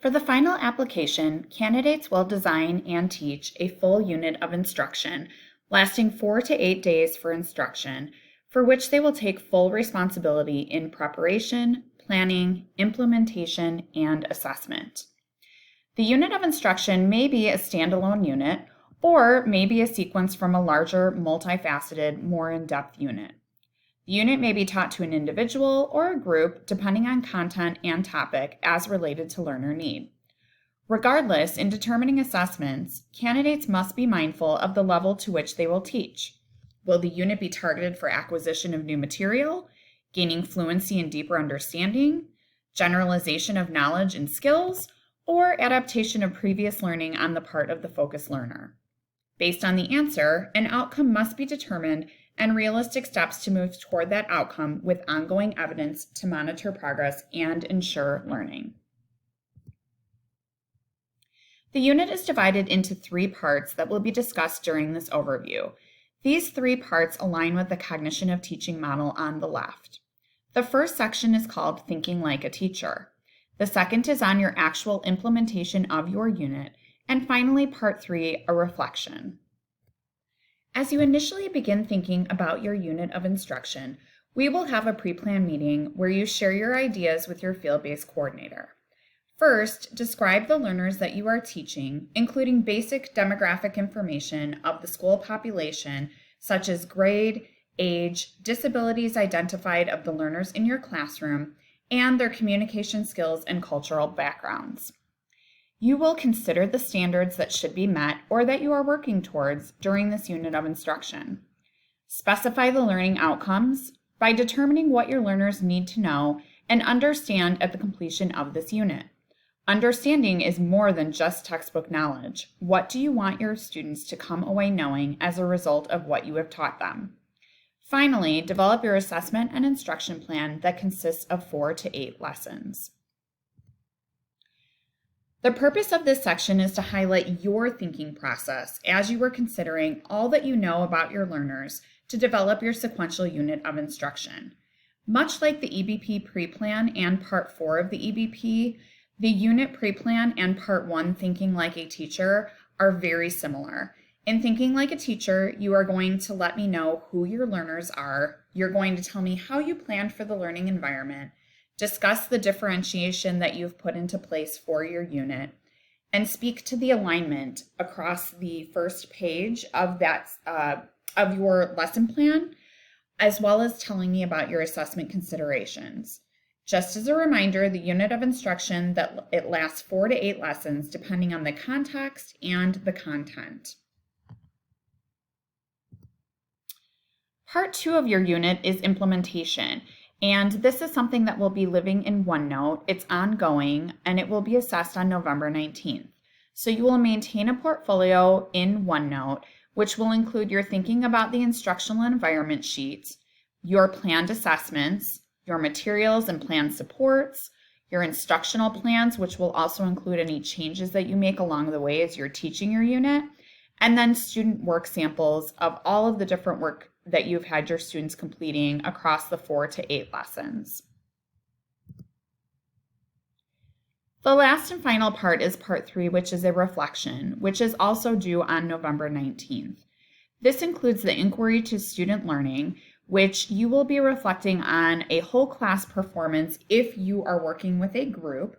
For the final application, candidates will design and teach a full unit of instruction lasting 4 to 8 days for instruction, for which they will take full responsibility in preparation, planning, implementation, and assessment. The unit of instruction may be a standalone unit or may be a sequence from a larger, multifaceted, more in-depth unit. The unit may be taught to an individual or a group depending on content and topic as related to learner need. Regardless, in determining assessments, candidates must be mindful of the level to which they will teach. Will the unit be targeted for acquisition of new material, gaining fluency and deeper understanding, generalization of knowledge and skills, or adaptation of previous learning on the part of the focus learner? Based on the answer, an outcome must be determined and realistic steps to move toward that outcome with ongoing evidence to monitor progress and ensure learning. The unit is divided into 3 parts that will be discussed during this overview. These 3 parts align with the cognition of teaching model on the left. The first section is called Thinking Like a Teacher. The second is on your actual implementation of your unit, and finally, part 3, a reflection. As you initially begin thinking about your unit of instruction, we will have a pre-planned meeting where you share your ideas with your field-based coordinator. First, describe the learners that you are teaching, including basic demographic information of the school population, such as grade, age, disabilities identified of the learners in your classroom, and their communication skills and cultural backgrounds. You will consider the standards that should be met or that you are working towards during this unit of instruction. Specify the learning outcomes by determining what your learners need to know and understand at the completion of this unit. Understanding is more than just textbook knowledge. What do you want your students to come away knowing as a result of what you have taught them? Finally, develop your assessment and instruction plan that consists of 4 to 8 lessons. The purpose of this section is to highlight your thinking process as you are considering all that you know about your learners to develop your sequential unit of instruction. Much like the EBP pre-plan and part 4 of the EBP, the unit pre-plan and part 1 Thinking Like a Teacher are very similar. In Thinking Like a Teacher, you are going to let me know who your learners are, you're going to tell me how you planned for the learning environment, discuss the differentiation that you've put into place for your unit, and speak to the alignment across the first page of of your lesson plan, as well as telling me about your assessment considerations. Just as a reminder, the unit of instruction that it lasts 4 to 8 lessons depending on the context and the content. Part 2 of your unit is implementation, and this is something that will be living in OneNote. It's ongoing, and it will be assessed on November 19th. So you will maintain a portfolio in OneNote, which will include your thinking about the instructional environment sheets, your planned assessments, your materials and plan supports, your instructional plans, which will also include any changes that you make along the way as you're teaching your unit, and then student work samples of all of the different work that you've had your students completing across the 4 to 8 lessons. The last and final part is part 3, which is a reflection, which is also due on November 19th. This includes the inquiry to student learning, which you will be reflecting on a whole class performance if you are working with a group.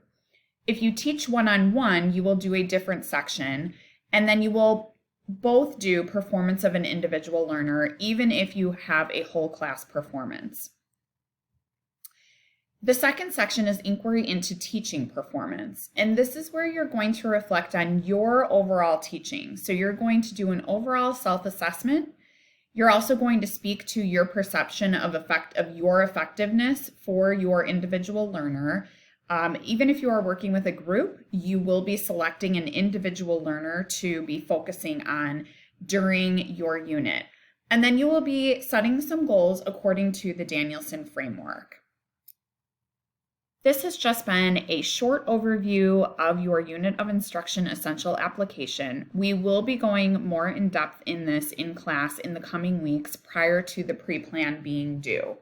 If you teach one-on-one, you will do a different section, and then you will both do performance of an individual learner, even if you have a whole class performance. The second section is inquiry into teaching performance, and this is where you're going to reflect on your overall teaching. So you're going to do an overall self-assessment. You're also going to speak to your perception of your effectiveness for your individual learner. Even if you are working with a group, you will be selecting an individual learner to be focusing on during your unit. And then you will be setting some goals according to the Danielson framework. This has just been a short overview of your Unit of Instruction Essential application. We will be going more in depth in this in class in the coming weeks prior to the pre-plan being due.